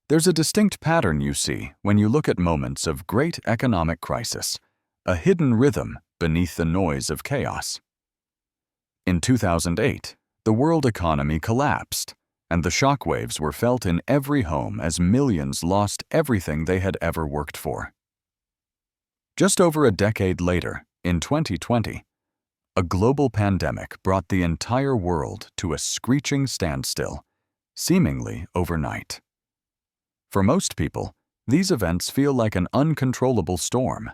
There's a distinct pattern you see when you look at moments of great economic crisis, a hidden rhythm beneath the noise of chaos. In 2008, the world economy collapsed, and the shockwaves were felt in every home as millions lost everything they had ever worked for. Just over a decade later, in 2020, a global pandemic brought the entire world to a screeching standstill, seemingly overnight. For most people, these events feel like an uncontrollable storm,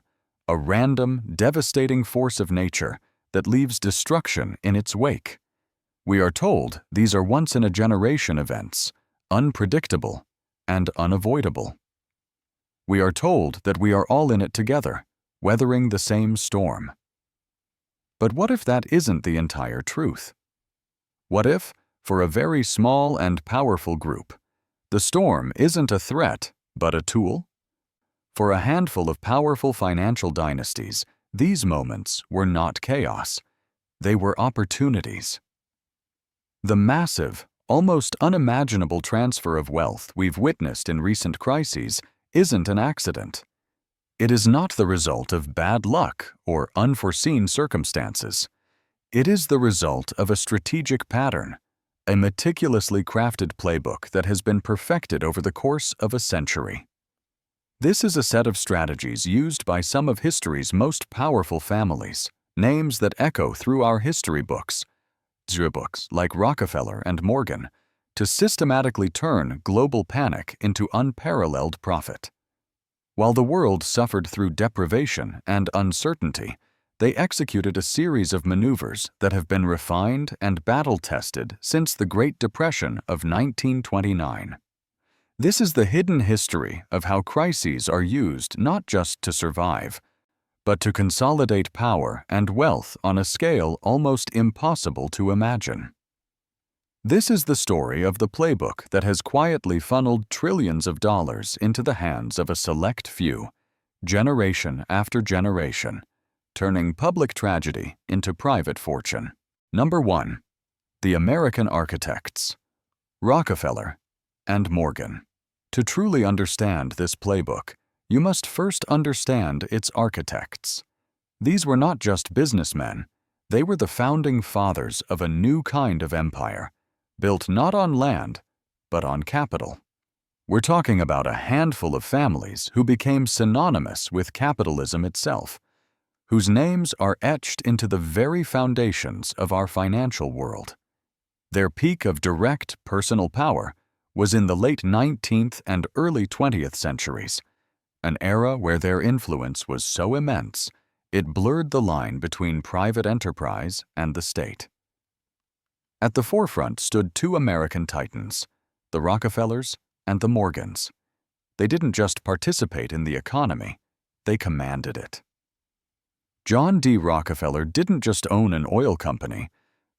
a random, devastating force of nature that leaves destruction in its wake. We are told these are once-in-a-generation events, unpredictable and unavoidable. We are told that we are all in it together, weathering the same storm. But what if that isn't the entire truth? What if, for a very small and powerful group, the storm isn't a threat, but a tool? For a handful of powerful financial dynasties, these moments were not chaos. They were opportunities. The massive, almost unimaginable transfer of wealth we've witnessed in recent crises isn't an accident. It is not the result of bad luck or unforeseen circumstances. It is the result of a strategic pattern, a meticulously crafted playbook that has been perfected over the course of a century. This is a set of strategies used by some of history's most powerful families, names that echo through our history books like Rockefeller and Morgan, to systematically turn global panic into unparalleled profit. While the world suffered through deprivation and uncertainty, they executed a series of maneuvers that have been refined and battle-tested since the Great Depression of 1929. This is the hidden history of how crises are used not just to survive, but to consolidate power and wealth on a scale almost impossible to imagine. This is the story of the playbook that has quietly funneled trillions of dollars into the hands of a select few, generation after generation, turning public tragedy into private fortune. Number 1. The American architects, Rockefeller and Morgan. To truly understand this playbook, you must first understand its architects. These were not just businessmen, they were the founding fathers of a new kind of empire, built not on land, but on capital. We're talking about a handful of families who became synonymous with capitalism itself, whose names are etched into the very foundations of our financial world. Their peak of direct personal power was in the late 19th and early 20th centuries, an era where their influence was so immense it blurred the line between private enterprise and the state. At the forefront stood two American titans, the Rockefellers and the Morgans. They didn't just participate in the economy, they commanded it. John D. Rockefeller didn't just own an oil company.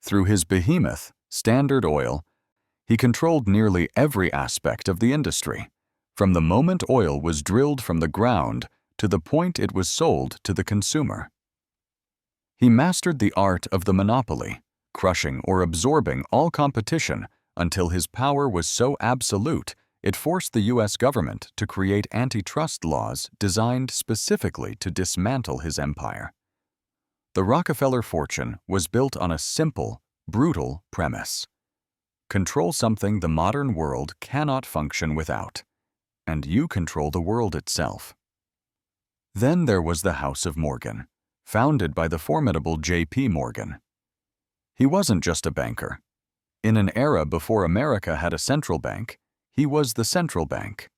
Through his behemoth, Standard Oil, he controlled nearly every aspect of the industry, from the moment oil was drilled from the ground to the point it was sold to the consumer. He mastered the art of the monopoly, crushing or absorbing all competition until his power was so absolute it forced the U.S. government to create antitrust laws designed specifically to dismantle his empire. The Rockefeller fortune was built on a simple, brutal premise. Control something the modern world cannot function without, and you control the world itself. Then there was the House of Morgan, founded by the formidable J.P. Morgan. He wasn't just a banker. In an era before America had a central bank, he was the central bank.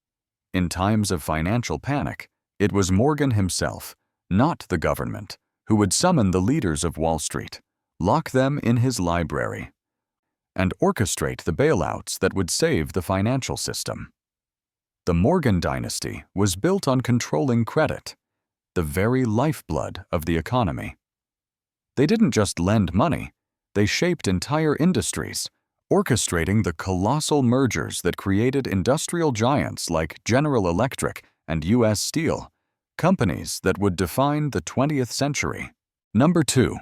In times of financial panic, it was Morgan himself, not the government, who would summon the leaders of Wall Street, lock them in his library, and orchestrate the bailouts that would save the financial system. The Morgan dynasty was built on controlling credit, the very lifeblood of the economy. They didn't just lend money, they shaped entire industries, orchestrating the colossal mergers that created industrial giants like General Electric and U.S. Steel, companies that would define the 20th century. Number 2.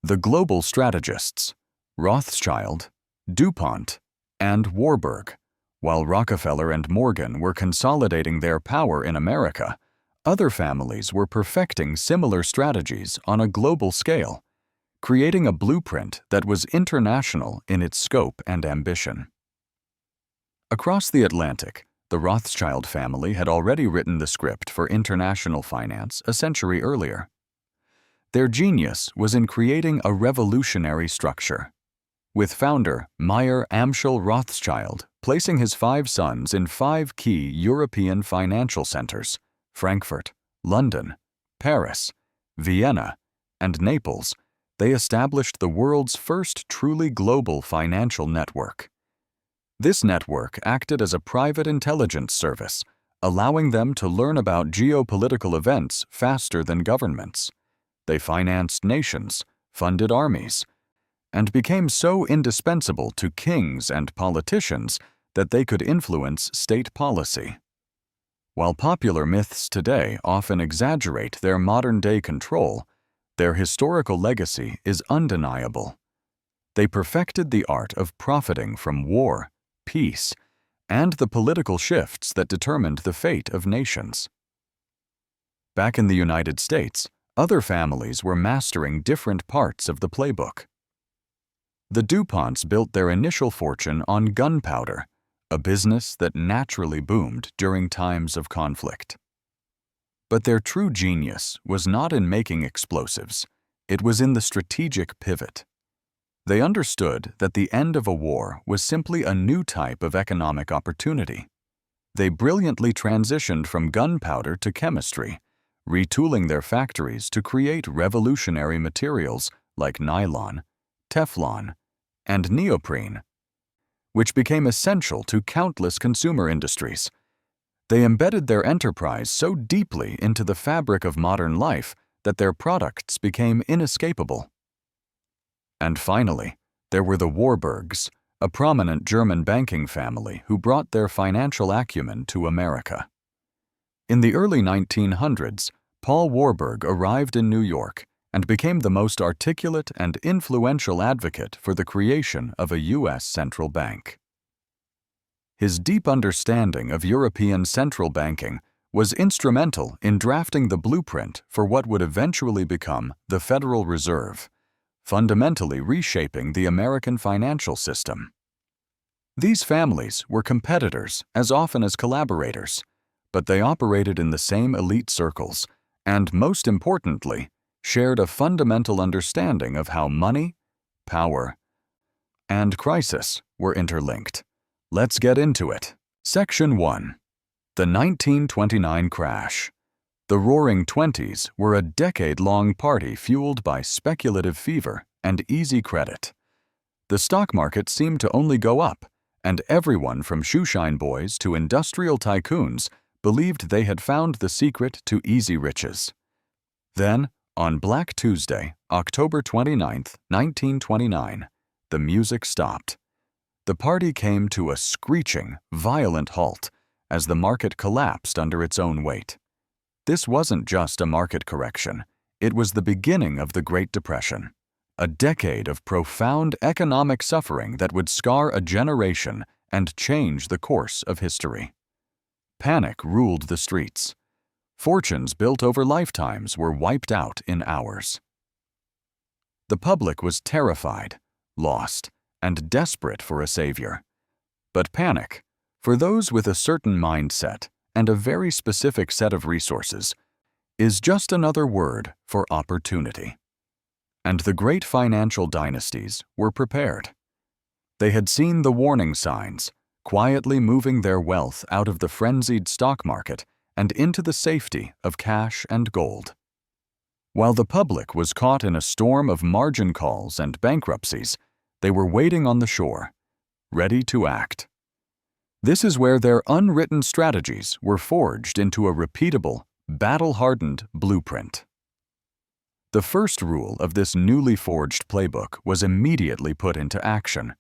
The global strategists, Rothschild, DuPont, and Warburg, While Rockefeller and Morgan were consolidating their power in America, other families were perfecting similar strategies on a global scale, creating a blueprint that was international in its scope and ambition. Across the Atlantic, the Rothschild family had already written the script for international finance a century earlier. Their genius was in creating a revolutionary structure, with founder Meyer Amschel Rothschild placing his 5 sons in 5 key European financial centers: Frankfurt, London, Paris, Vienna, and Naples. They established the world's first truly global financial network. This network acted as a private intelligence service, allowing them to learn about geopolitical events faster than governments. They financed nations, funded armies, and became so indispensable to kings and politicians that they could influence state policy. While popular myths today often exaggerate their modern-day control, their historical legacy is undeniable. They perfected the art of profiting from war, peace, and the political shifts that determined the fate of nations. Back in the United States, other families were mastering different parts of the playbook. The DuPonts built their initial fortune on gunpowder, a business that naturally boomed during times of conflict. But their true genius was not in making explosives, it was in the strategic pivot. They understood that the end of a war was simply a new type of economic opportunity. They brilliantly transitioned from gunpowder to chemistry, retooling their factories to create revolutionary materials like nylon, Teflon, and neoprene, which became essential to countless consumer industries. They embedded their enterprise so deeply into the fabric of modern life that their products became inescapable. And finally, there were the Warburgs, a prominent German banking family who brought their financial acumen to America. In the early 1900s, Paul Warburg arrived in New York and became the most articulate and influential advocate for the creation of a U.S. central bank. His deep understanding of European central banking was instrumental in drafting the blueprint for what would eventually become the Federal Reserve, fundamentally reshaping the American financial system. These families were competitors as often as collaborators, but they operated in the same elite circles and, most importantly, shared a fundamental understanding of how money, power, and crisis were interlinked. Let's get into it. Section 1. The 1929 Crash. The Roaring Twenties were a decade-long party fueled by speculative fever and easy credit. The stock market seemed to only go up, and everyone from shoeshine boys to industrial tycoons believed they had found the secret to easy riches. Then, on Black Tuesday, October 29, 1929, the music stopped. The party came to a screeching, violent halt as the market collapsed under its own weight. This wasn't just a market correction, it was the beginning of the Great Depression, a decade of profound economic suffering that would scar a generation and change the course of history. Panic ruled the streets. Fortunes built over lifetimes were wiped out in hours. The public was terrified, lost, and desperate for a savior. But panic, for those with a certain mindset and a very specific set of resources, is just another word for opportunity. And the great financial dynasties were prepared. They had seen the warning signs, quietly moving their wealth out of the frenzied stock market and into the safety of cash and gold. While the public was caught in a storm of margin calls and bankruptcies, they were waiting on the shore, ready to act. This is where their unwritten strategies were forged into a repeatable, battle-hardened blueprint. The first rule of this newly forged playbook was immediately put into action: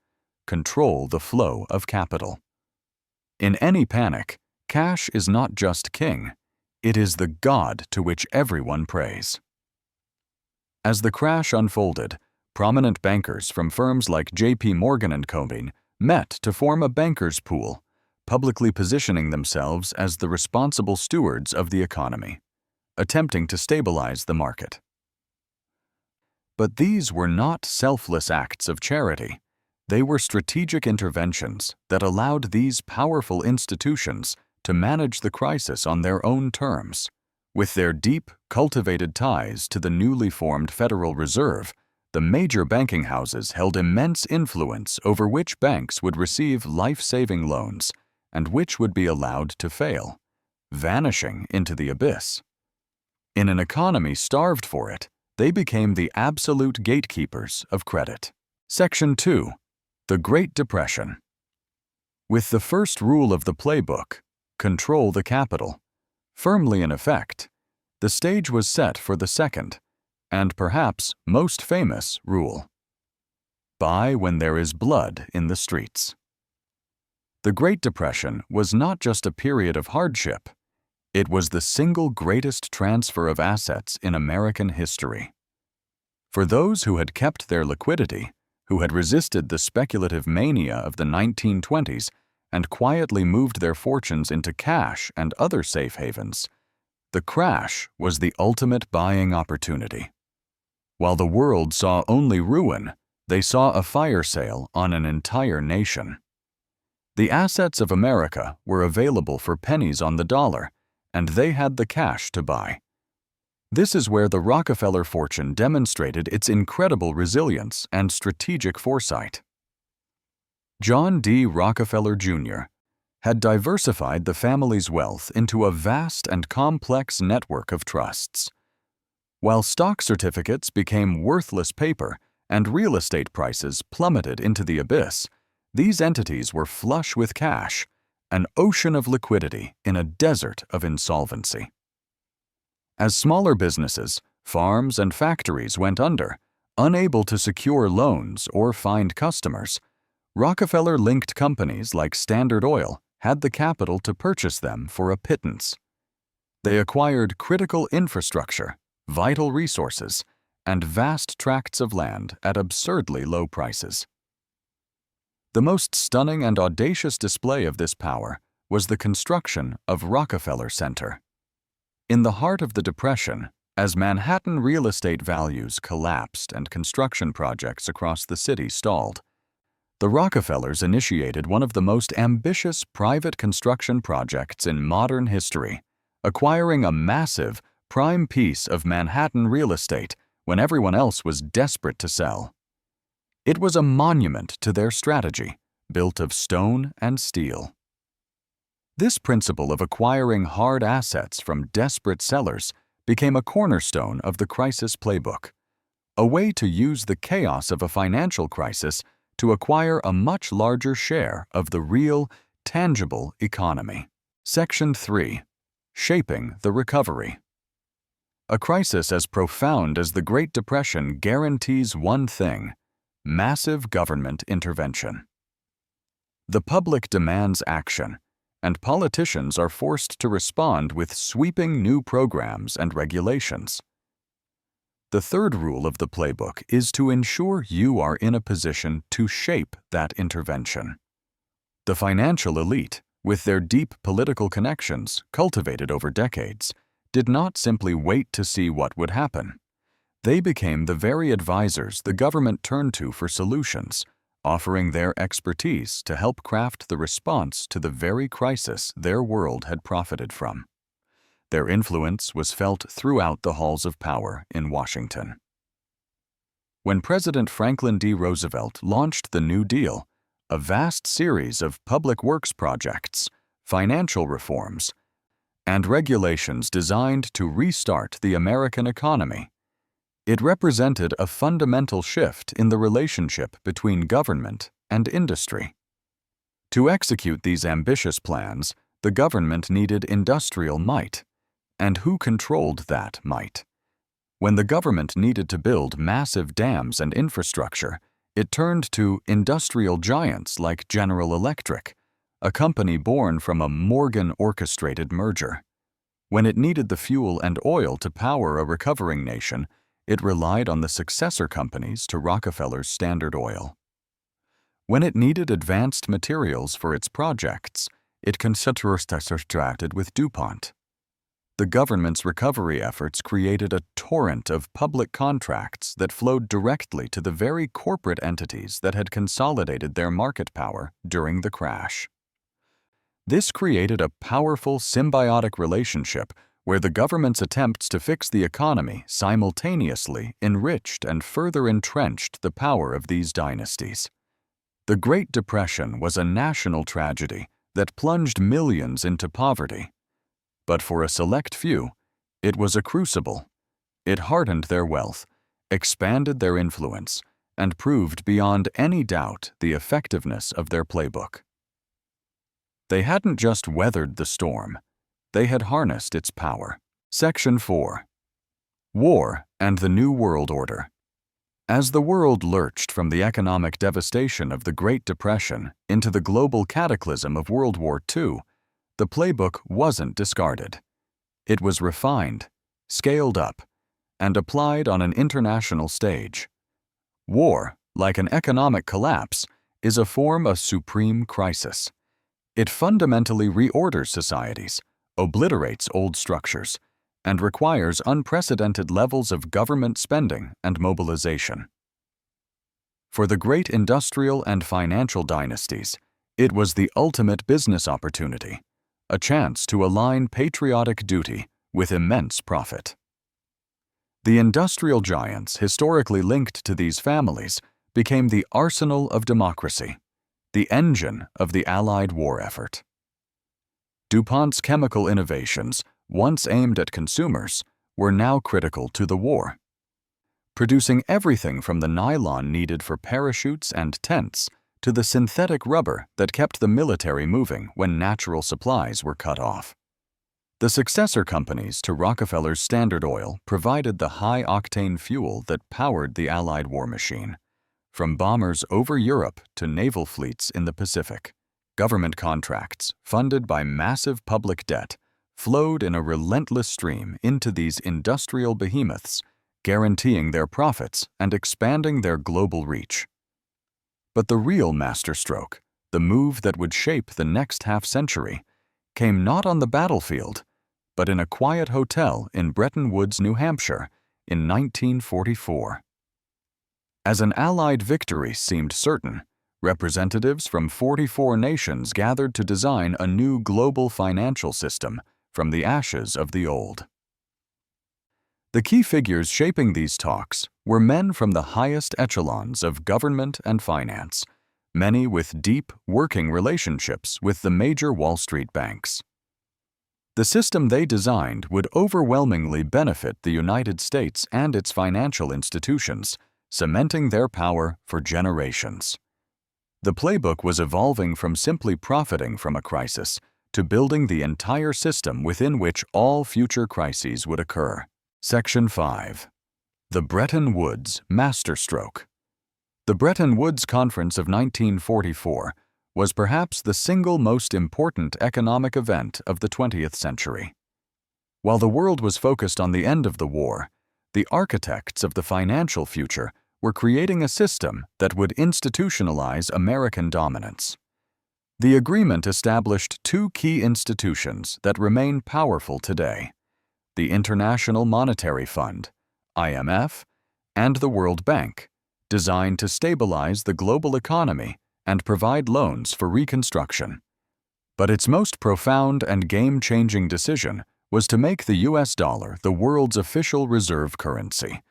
control the flow of capital. In any panic, cash is not just king, it is the god to which everyone prays. As the crash unfolded, prominent bankers from firms like J.P. Morgan & Co. met to form a bankers' pool, publicly positioning themselves as the responsible stewards of the economy, attempting to stabilize the market. But these were not selfless acts of charity. They were strategic interventions that allowed these powerful institutions to manage the crisis on their own terms. With their deep, cultivated ties to the newly formed Federal Reserve, the major banking houses held immense influence over which banks would receive life-saving loans and which would be allowed to fail, vanishing into the abyss. In an economy starved for it, they became the absolute gatekeepers of credit. Section 2. The Great Depression. With the first rule of the playbook, control the capital, firmly in effect, the stage was set for the second, and perhaps most famous rule: buy when there is blood in the streets. The Great Depression was not just a period of hardship. It was the single greatest transfer of assets in American history. For those who had kept their liquidity, who had resisted the speculative mania of the 1920s and quietly moved their fortunes into cash and other safe havens, the crash was the ultimate buying opportunity. While the world saw only ruin, they saw a fire sale on an entire nation. The assets of America were available for pennies on the dollar, and they had the cash to buy. This is where the Rockefeller fortune demonstrated its incredible resilience and strategic foresight. John D. Rockefeller, Jr. had diversified the family's wealth into a vast and complex network of trusts. While stock certificates became worthless paper and real estate prices plummeted into the abyss, these entities were flush with cash, an ocean of liquidity in a desert of insolvency. As smaller businesses, farms, and factories went under, unable to secure loans or find customers, Rockefeller-linked companies like Standard Oil had the capital to purchase them for a pittance. They acquired critical infrastructure, vital resources, and vast tracts of land at absurdly low prices. The most stunning and audacious display of this power was the construction of Rockefeller Center. In the heart of the Depression, as Manhattan real estate values collapsed and construction projects across the city stalled, the Rockefellers initiated one of the most ambitious private construction projects in modern history, acquiring a massive, prime piece of Manhattan real estate when everyone else was desperate to sell. It was a monument to their strategy, built of stone and steel. This principle of acquiring hard assets from desperate sellers became a cornerstone of the crisis playbook, a way to use the chaos of a financial crisis to acquire a much larger share of the real, tangible economy. Section 3. Shaping the recovery. A crisis as profound as the Great Depression guarantees one thing: massive government intervention. The public demands action, and politicians are forced to respond with sweeping new programs and regulations. The third rule of the playbook is to ensure you are in a position to shape that intervention. The financial elite, with their deep political connections cultivated over decades, did not simply wait to see what would happen. They became the very advisors the government turned to for solutions, offering their expertise to help craft the response to the very crisis their world had profited from. Their influence was felt throughout the halls of power in Washington. When President Franklin D. Roosevelt launched the New Deal, a vast series of public works projects, financial reforms, and regulations designed to restart the American economy, it represented a fundamental shift in the relationship between government and industry. To execute these ambitious plans, the government needed industrial might. And who controlled that might? When the government needed to build massive dams and infrastructure, it turned to industrial giants like General Electric, a company born from a Morgan-orchestrated merger. When it needed the fuel and oil to power a recovering nation, it relied on the successor companies to Rockefeller's Standard Oil. When it needed advanced materials for its projects, it contracted with DuPont. The government's recovery efforts created a torrent of public contracts that flowed directly to the very corporate entities that had consolidated their market power during the crash. This created a powerful symbiotic relationship where the government's attempts to fix the economy simultaneously enriched and further entrenched the power of these dynasties. The Great Depression was a national tragedy that plunged millions into poverty. But for a select few, it was a crucible. It hardened their wealth, expanded their influence, and proved beyond any doubt the effectiveness of their playbook. They hadn't just weathered the storm, they had harnessed its power. Section 4. War and the New World Order. As the world lurched from the economic devastation of the Great Depression into the global cataclysm of World War II, the playbook wasn't discarded. It was refined, scaled up, and applied on an international stage. War, like an economic collapse, is a form of supreme crisis. It fundamentally reorders societies, obliterates old structures, and requires unprecedented levels of government spending and mobilization. For the great industrial and financial dynasties, it was the ultimate business opportunity, a chance to align patriotic duty with immense profit. The industrial giants historically linked to these families became the arsenal of democracy, the engine of the Allied war effort. DuPont's chemical innovations, once aimed at consumers, were now critical to the war. Producing everything from the nylon needed for parachutes and tents to the synthetic rubber that kept the military moving when natural supplies were cut off. The successor companies to Rockefeller's Standard Oil provided the high-octane fuel that powered the Allied war machine. From bombers over Europe to naval fleets in the Pacific, government contracts, funded by massive public debt, flowed in a relentless stream into these industrial behemoths, guaranteeing their profits and expanding their global reach. But the real masterstroke, the move that would shape the next half-century, came not on the battlefield, but in a quiet hotel in Bretton Woods, New Hampshire, in 1944. As an Allied victory seemed certain, representatives from 44 nations gathered to design a new global financial system from the ashes of the old. The key figures shaping these talks were men from the highest echelons of government and finance, many with deep, working relationships with the major Wall Street banks. The system they designed would overwhelmingly benefit the United States and its financial institutions, cementing their power for generations. The playbook was evolving from simply profiting from a crisis to building the entire system within which all future crises would occur. Section 5. The Bretton Woods Masterstroke. The Bretton Woods Conference of 1944 was perhaps the single most important economic event of the 20th century. While the world was focused on the end of the war, the architects of the financial future were creating a system that would institutionalize American dominance. The agreement established two key institutions that remain powerful today: the International Monetary Fund, IMF, and the World Bank, designed to stabilize the global economy and provide loans for reconstruction. But its most profound and game-changing decision was to make the US dollar the world's official reserve currency,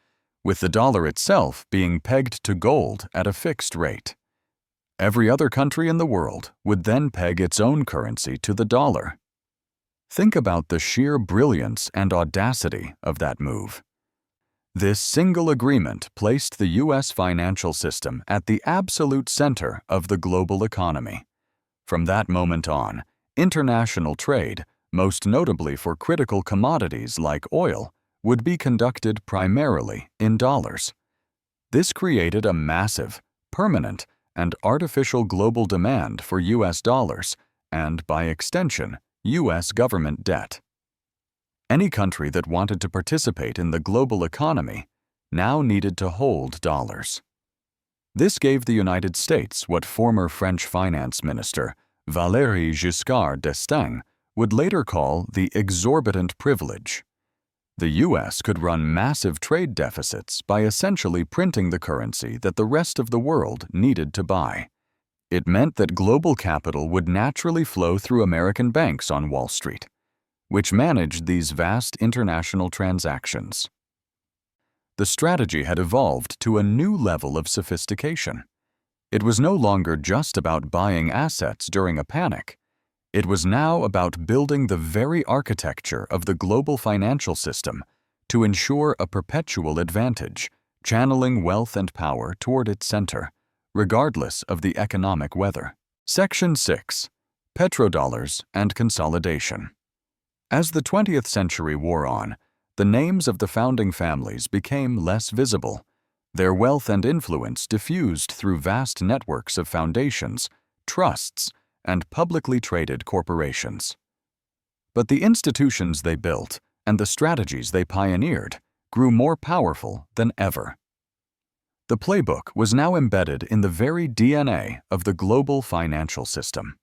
with the dollar itself being pegged to gold at a fixed rate. Every other country in the world would then peg its own currency to the dollar. Think about the sheer brilliance and audacity of that move. This single agreement placed the U.S. financial system at the absolute center of the global economy. From that moment on, international trade, most notably for critical commodities like oil, would be conducted primarily in dollars. This created a massive, permanent, and artificial global demand for U.S. dollars and, by extension, U.S. government debt. Any country that wanted to participate in the global economy now needed to hold dollars. This gave the United States what former French finance minister Valéry Giscard d'Estaing would later call the exorbitant privilege. The U.S. could run massive trade deficits by essentially printing the currency that the rest of the world needed to buy. It meant that global capital would naturally flow through American banks on Wall Street, which managed these vast international transactions. The strategy had evolved to a new level of sophistication. It was no longer just about buying assets during a panic. It was now about building the very architecture of the global financial system to ensure a perpetual advantage, channeling wealth and power toward its center, regardless of the economic weather. Section 6. Petrodollars and Consolidation. As the 20th century wore on, the names of the founding families became less visible. Their wealth and influence diffused through vast networks of foundations, trusts, and publicly traded corporations. But the institutions they built and the strategies they pioneered grew more powerful than ever. The playbook was now embedded in the very DNA of the global financial system.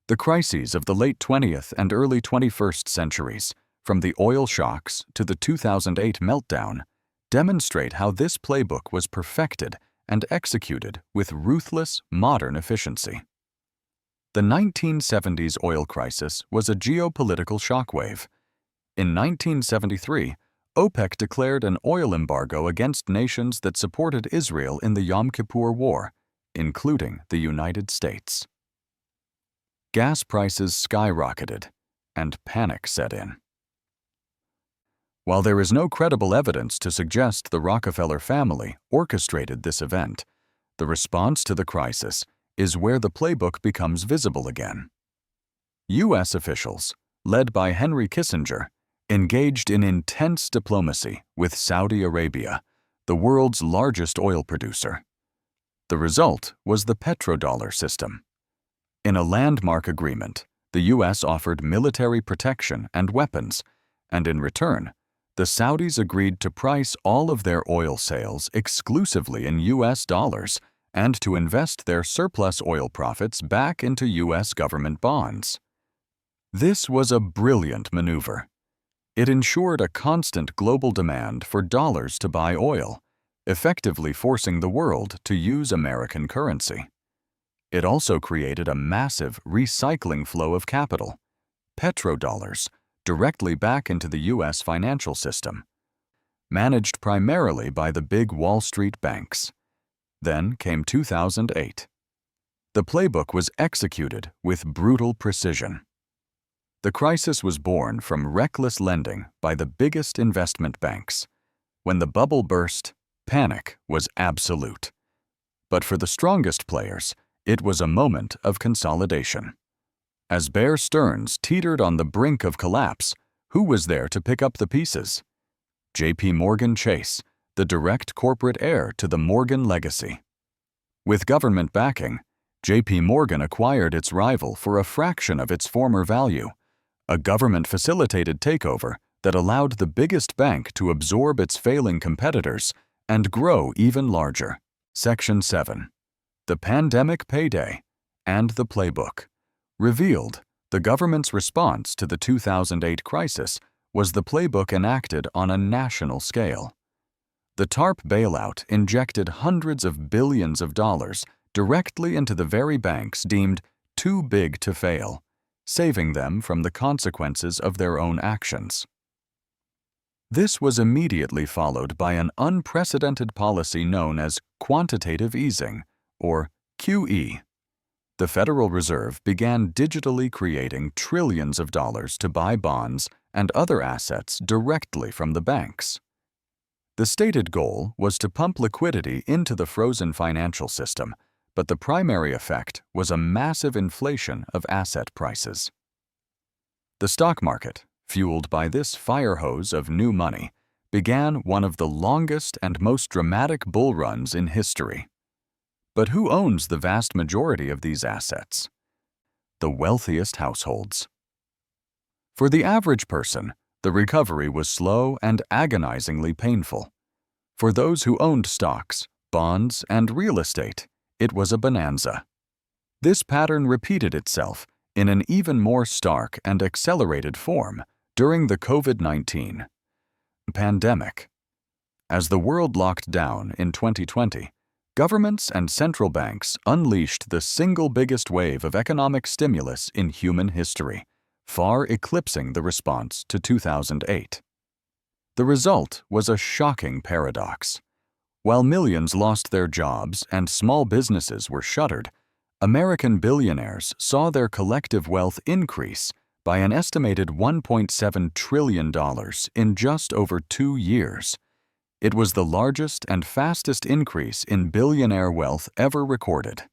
The crises of the late 20th and early 21st centuries, from the oil shocks to the 2008 meltdown, demonstrate how this playbook was perfected and executed with ruthless, modern efficiency. The 1970s oil crisis was a geopolitical shockwave. In 1973, OPEC declared an oil embargo against nations that supported Israel in the Yom Kippur War, including the United States. Gas prices skyrocketed, and panic set in. While there is no credible evidence to suggest the Rockefeller family orchestrated this event, the response to the crisis is where the playbook becomes visible again. U.S. officials, led by Henry Kissinger, engaged in intense diplomacy with Saudi Arabia, the world's largest oil producer. The result was the petrodollar system. In a landmark agreement, the U.S. offered military protection and weapons, and in return, the Saudis agreed to price all of their oil sales exclusively in U.S. dollars and to invest their surplus oil profits back into U.S. government bonds. This was a brilliant maneuver. It ensured a constant global demand for dollars to buy oil, effectively forcing the world to use American currency. It also created a massive recycling flow of capital, petrodollars, directly back into the U.S. financial system, managed primarily by the big Wall Street banks. Then came 2008. The playbook was executed with brutal precision. The crisis was born from reckless lending by the biggest investment banks. When the bubble burst, panic was absolute. But for the strongest players, it was a moment of consolidation. As Bear Stearns teetered on the brink of collapse, who was there to pick up the pieces? J.P. Morgan Chase, the direct corporate heir to the Morgan legacy. With government backing, J.P. Morgan acquired its rival for a fraction of its former value, a government-facilitated takeover that allowed the biggest bank to absorb its failing competitors and grow even larger. Section 7. The Pandemic Payday and the Playbook. Revealed, the government's response to the 2008 crisis was the playbook enacted on a national scale. The TARP bailout injected hundreds of billions of dollars directly into the very banks deemed too big to fail, saving them from the consequences of their own actions. This was immediately followed by an unprecedented policy known as quantitative easing, or QE. The Federal Reserve began digitally creating trillions of dollars to buy bonds and other assets directly from the banks. The stated goal was to pump liquidity into the frozen financial system, but the primary effect was a massive inflation of asset prices. The stock market, fueled by this fire hose of new money, began one of the longest and most dramatic bull runs in history. But who owns the vast majority of these assets? The wealthiest households. For the average person, the recovery was slow and agonizingly painful. For those who owned stocks, bonds, and real estate, it was a bonanza. This pattern repeated itself in an even more stark and accelerated form during the COVID-19 pandemic. As the world locked down in 2020, governments and central banks unleashed the single biggest wave of economic stimulus in human history, far eclipsing the response to 2008. The result was a shocking paradox. While millions lost their jobs and small businesses were shuttered, American billionaires saw their collective wealth increase by an estimated $1.7 trillion in just over 2 years. It was the largest and fastest increase in billionaire wealth ever recorded.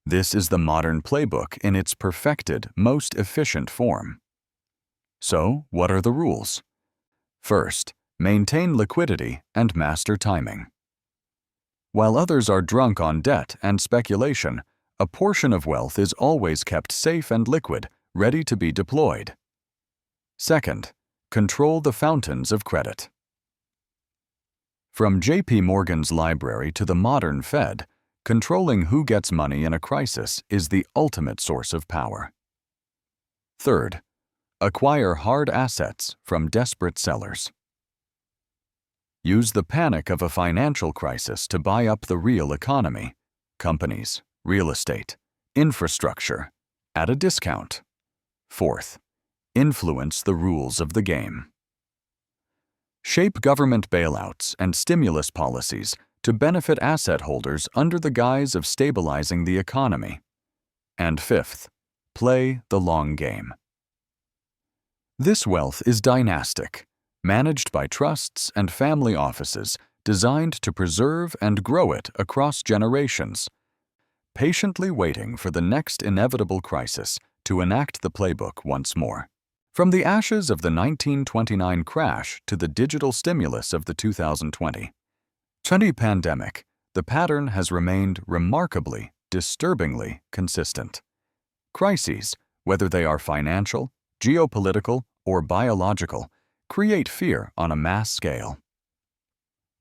This is the modern playbook in its perfected, most efficient form. So, what are the rules? First, maintain liquidity and master timing. While others are drunk on debt and speculation, a portion of wealth is always kept safe and liquid, ready to be deployed. Second, control the fountains of credit. From J.P. Morgan's library to the modern Fed, controlling who gets money in a crisis is the ultimate source of power. Third, acquire hard assets from desperate sellers. Use the panic of a financial crisis to buy up the real economy, companies, real estate, infrastructure, at a discount. Fourth, influence the rules of the game. Shape government bailouts and stimulus policies to benefit asset holders under the guise of stabilizing the economy. And fifth, play the long game. This wealth is dynastic, managed by trusts and family offices designed to preserve and grow it across generations, patiently waiting for the next inevitable crisis to enact the playbook once more. From the ashes of the 1929 crash to the digital stimulus of the 2020 pandemic, the pattern has remained remarkably, disturbingly consistent. Crises, whether they are financial, geopolitical, or biological, create fear on a mass scale.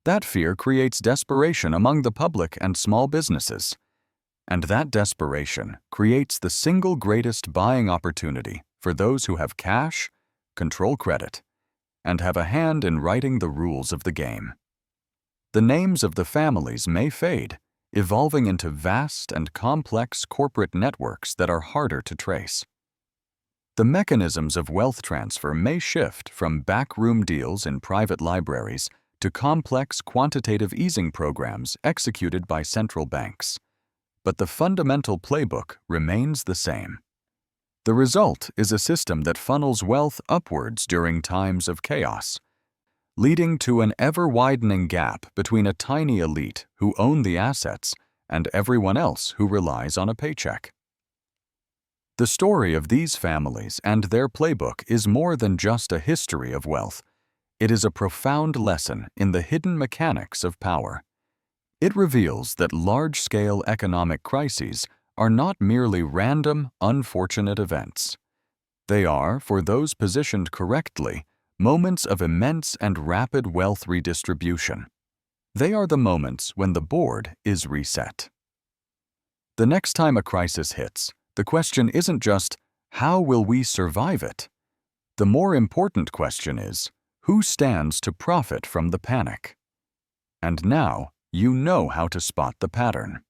That fear creates desperation among the public and small businesses. And that desperation creates the single greatest buying opportunity for those who have cash, control credit, and have a hand in writing the rules of the game. The names of the families may fade, evolving into vast and complex corporate networks that are harder to trace. The mechanisms of wealth transfer may shift from backroom deals in private libraries to complex quantitative easing programs executed by central banks. But the fundamental playbook remains the same. The result is a system that funnels wealth upwards during times of chaos, leading to an ever-widening gap between a tiny elite who own the assets and everyone else who relies on a paycheck. The story of these families and their playbook is more than just a history of wealth. It is a profound lesson in the hidden mechanics of power. It reveals that large-scale economic crises are not merely random, unfortunate events. They are, for those positioned correctly, moments of immense and rapid wealth redistribution. They are the moments when the board is reset. The next time a crisis hits, the question isn't just, how will we survive it? The more important question is, who stands to profit from the panic? And now, you know how to spot the pattern.